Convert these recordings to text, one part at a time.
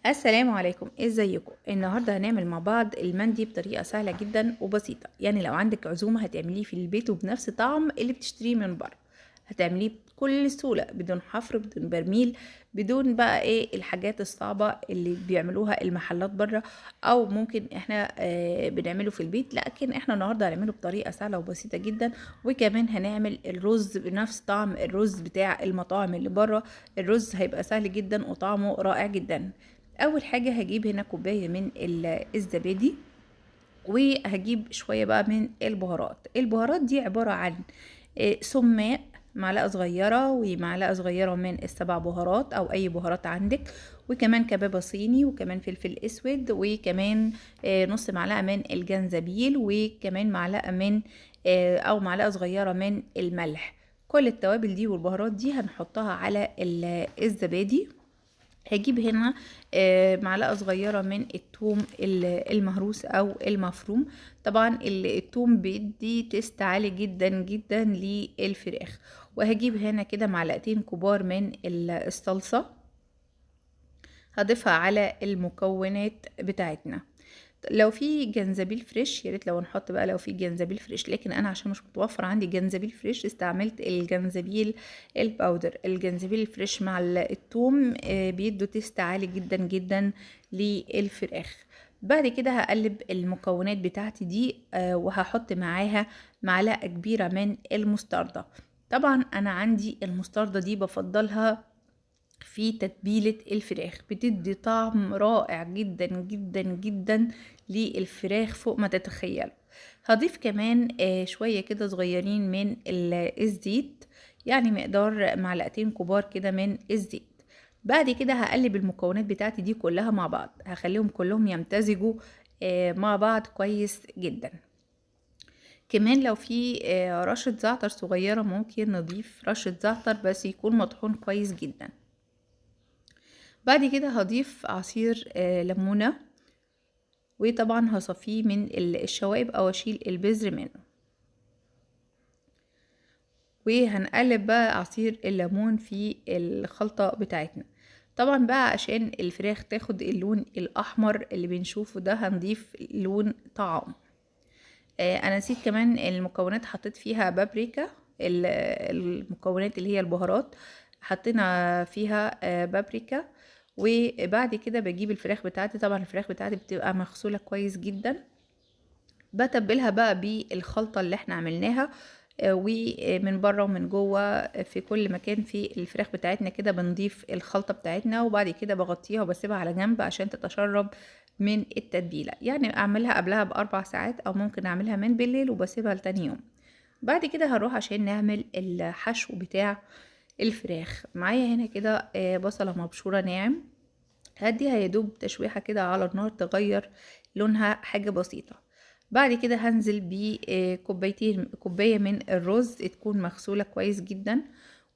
السلام عليكم، ازيكم؟ النهارده هنعمل مع بعض المندي بطريقه سهله جدا وبسيطه. يعني لو عندك عزومه هتعمليه في البيت وبنفس طعم اللي بتشتريه من بره. هتعمليه بكل سهوله، بدون حفر، بدون برميل، بدون بقى ايه الحاجات الصعبه اللي بيعملوها المحلات بره، او ممكن احنا بنعمله في البيت. لكن احنا النهارده هنعمله بطريقه سهله وبسيطه جدا. وكمان هنعمل الرز بنفس طعم الرز بتاع المطاعم اللي بره. الرز هيبقى سهل جدا وطعمه رائع جدا. اول حاجه هجيب هنا كوبايه من الزبادي، وهجيب شويه بقى من البهارات دي عباره عن سماق معلقه صغيره، ومعلقه صغيره من السبع بهارات او اي بهارات عندك، وكمان كبابه صيني، وكمان فلفل اسود، وكمان نص معلقه من الجنزبيل، وكمان معلقه من او معلقه صغيره من الملح. كل التوابل دي والبهارات دي هنحطها على الزبادي. هجيب هنا معلقة صغيرة من الثوم المهروس أو المفروم. طبعا الثوم بيدي تيست عالي جدا جدا للفراخ. وهجيب هنا كده معلقتين كبار من الصلصة، هضيفها على المكونات بتاعتنا. لو في جنزبيل فريش يا ريت لو نحط بقى لو في جنزبيل فريش، لكن انا عشان مش متوفر عندي جنزبيل فريش استعملت الجنزبيل الباودر. الجنزبيل الفريش مع الثوم بيدوا تيست عالي جدا جدا للفراخ. بعد كده هقلب المكونات بتاعتي دي وهحط معاها معلقة كبيرة من المستردة. طبعا انا عندي المستردة دي بفضلها في تتبيلة الفراخ، بتدي طعم رائع جدا جدا جدا للفراخ فوق ما تتخيلوا. هضيف كمان شوية كده صغيرين من الزيت، يعني مقدار معلقتين كبار كده من الزيت. بعد كده هقلب المكونات بتاعتي دي كلها مع بعض، هخليهم كلهم يمتزجوا مع بعض كويس جدا. كمان لو في رشة زعتر صغيرة ممكن نضيف رشة زعتر، بس يكون مطحون كويس جدا. بعد كده هضيف عصير ليمونة، وطبعا هصفيه من الشوائب او اشيل البذر منه. وهنقلب بقى عصير الليمون في الخلطة بتاعتنا. طبعا بقى عشان الفراخ تاخد اللون الاحمر اللي بنشوفه ده هنضيف لون طعام. انا نسيت كمان المكونات، حطيت فيها بابريكا. المكونات اللي هي البهارات حطينا فيها بابريكا. وبعد كده بجيب الفراخ بتاعتي، طبعا الفراخ بتاعتي بتبقى مغسولة كويس جدا، بتبلها بقى بالخلطة اللي احنا عملناها. ومن بره ومن جوه في كل مكان في الفراخ بتاعتنا كده بنضيف الخلطة بتاعتنا. وبعد كده بغطيها وبسيبها على جنب عشان تتشرب من التتبيلة. يعني اعملها قبلها ب4 ساعات، او ممكن اعملها من بالليل وبسيبها لتاني يوم. بعد كده هنروح عشان نعمل الحشو بتاع الفراخ. معايا هنا كده بصلة مبشورة ناعم، هديها يدوب تشويحة كده على النار تغير لونها حاجة بسيطة. بعد كده هنزل كوباية من الرز تكون مغسولة كويس جدا،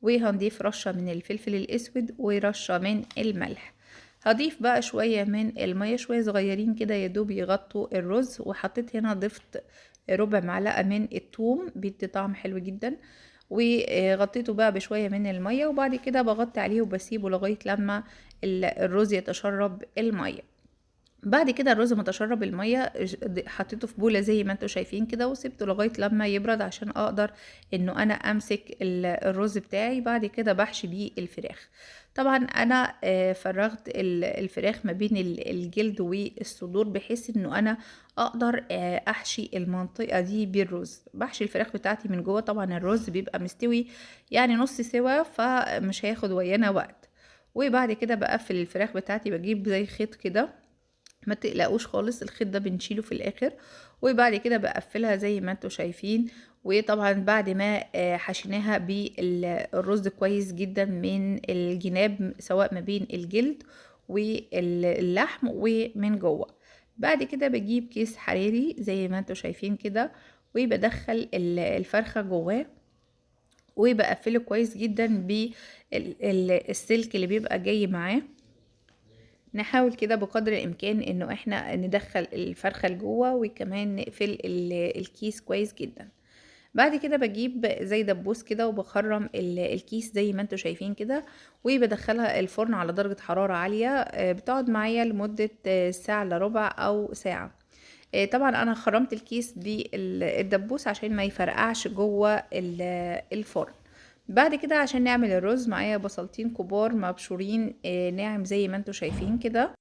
وهنضيف رشة من الفلفل الأسود ورشة من الملح. هضيف بقى شوية من المية، شوية صغيرين كده يدوب يغطوا الرز. وحطيت هنا ضفت ربع معلقة من الثوم بيدي طعم حلو جدا، وغطيته بقى بشوية من المية. وبعد كده بغطي عليه وبسيبه لغاية لما الرز يتشرب المية. بعد كده الرز ما تشرب الميه حطيته في بوله زي ما انتوا شايفين كده، وسبته لغايه لما يبرد عشان اقدر انه انا امسك الرز بتاعي. بعد كده بحشي بيه الفراخ. طبعا انا فرغت الفراخ ما بين الجلد والصدور، بحيث انه انا اقدر احشي المنطقه دي بالرز. بحشي الفراخ بتاعتي من جوه. طبعا الرز بيبقى مستوي يعني نص سوا، فمش هياخد ويانا وقت. وبعد كده بقفل الفراخ بتاعتي، بجيب زي خيط كده، ما تقلقوش خالص، الخيط ده بنشيله في الاخر. وبعد كده بقفلها زي ما انتوا شايفين. وطبعا بعد ما حشيناها بالرز كويس جدا من الجناب، سواء ما بين الجلد واللحم ومن جوه. بعد كده بجيب كيس حراري زي ما انتوا شايفين كده، وبدخل الفرخة جواه، وبقفله كويس جدا بالسلك اللي بيبقى جاي معاه. نحاول كده بقدر الامكان انه احنا ندخل الفرخة لجوه، وكمان نقفل الكيس كويس جدا. بعد كده بجيب زي دبوس كده وبخرم الكيس زي ما انتوا شايفين كده، وبدخلها الفرن على درجة حرارة عالية، بتقعد معايا لمدة ساعة الا ربع او ساعة. طبعا انا خرمت الكيس بالدبوس عشان ما يفرقعش جوه الفرن. بعد كده عشان نعمل الرز معايا بصلتين كبار مبشورين ناعم زي ما انتوا شايفين كده،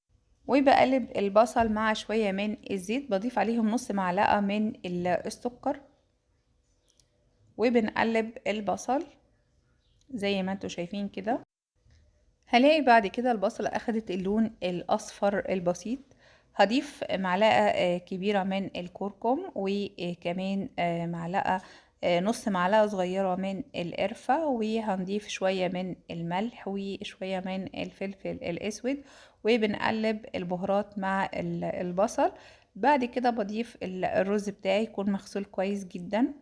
وبقلب البصل مع شوية من الزيت، بضيف عليهم نص معلقة من السكر، وبنقلب البصل زي ما انتوا شايفين كده. هلاقي بعد كده البصلة اخدت اللون الاصفر البسيط. هضيف معلقة كبيرة من الكركم، وكمان معلقة نص معلقة صغيرة من القرفة، وهنضيف شوية من الملح وشوية من الفلفل الاسود، وبنقلب البهارات مع البصل. بعد كده بضيف الرز بتاعي يكون مغسول كويس جدا،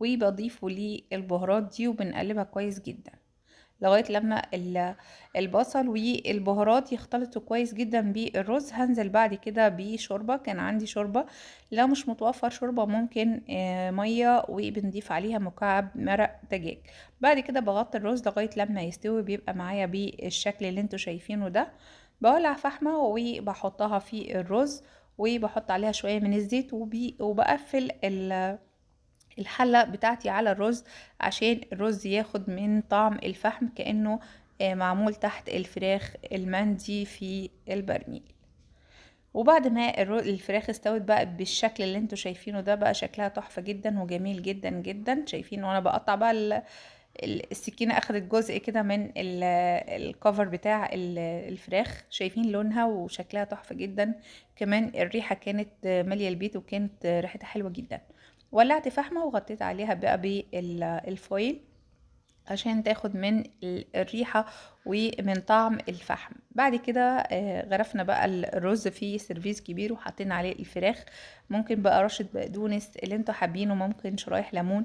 وبضيفه للبهارات دي وبنقلبها كويس جدا لغاية لما البصل والبهارات يختلطوا كويس جدا بالرز. هنزل بعد كده بشوربة، كان عندي شوربة، لو مش متوفر شوربة ممكن مية، وبنضيف عليها مكعب مرق دجاج. بعد كده بغطي الرز لغاية لما يستوي، بيبقى معايا بالشكل اللي انتوا شايفينه ده. بولع فحمة وبحطها في الرز، وبحط عليها شوية من الزيت، وبقفل الحلة بتاعتي على الرز عشان الرز ياخد من طعم الفحم كأنه معمول تحت الفراخ المندي في البرميل. وبعد ما الفراخ استوت بقى بالشكل اللي انتوا شايفينه ده، بقى شكلها تحفة جدا وجميل جدا جدا. شايفين وانا بقطع بقى السكينة اخدت جزء كده من الكفر بتاع الفراخ. شايفين لونها وشكلها تحفة جدا، كمان الريحة كانت مالية البيت وكانت ريحتها حلوة جدا. ولعت فحمة وغطيت عليها بقى بالفويل عشان تاخد من الريحة ومن طعم الفحم. بعد كده غرفنا بقى الرز في سيرفيس كبير وحطينا عليه الفراخ. ممكن بقى رشة بقدونس اللي انتوا حابينه، ممكن شرايح ليمون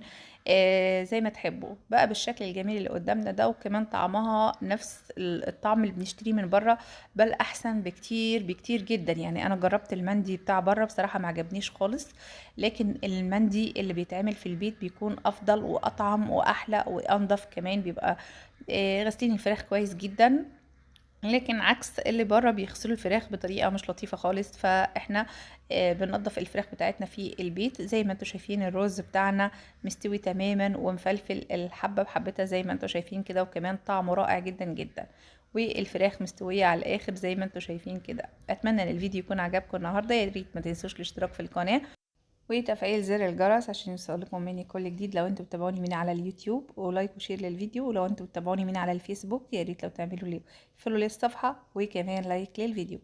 زي ما تحبوا بقى بالشكل الجميل اللي قدامنا ده. وكمان طعمها نفس الطعم اللي بنشتريه من بره، بل احسن بكتير بكتير جدا. يعني انا جربت المندي بتاع بره بصراحة ما عجبنيش خالص، لكن المندي اللي بيتعمل في البيت بيكون افضل واطعم واحلى وانضف كمان. بيبقى غاسلين الفراخ كويس جدا، لكن عكس اللي بره بيغسلوا الفراخ بطريقه مش لطيفه خالص. فاحنا بننضف الفراخ بتاعتنا في البيت. زي ما انتوا شايفين الرز بتاعنا مستوي تماما ومفلفل الحبه بحبتها زي ما انتوا شايفين كده، وكمان طعمه رائع جدا جدا، والفراخ مستويه على الاخر زي ما انتوا شايفين كده. اتمنى ان الفيديو يكون عجبكم النهارده. يا ريت ما تنسوش الاشتراك في القناه وتفعيل زر الجرس عشان يوصلكم مني كل جديد لو انتوا بتتابعوني من على اليوتيوب، ولايك وشير للفيديو. ولو انتوا بتتابعوني من على الفيسبوك يا ريت لو تعملوا لي فولو للصفحة وكمان لايك للفيديو.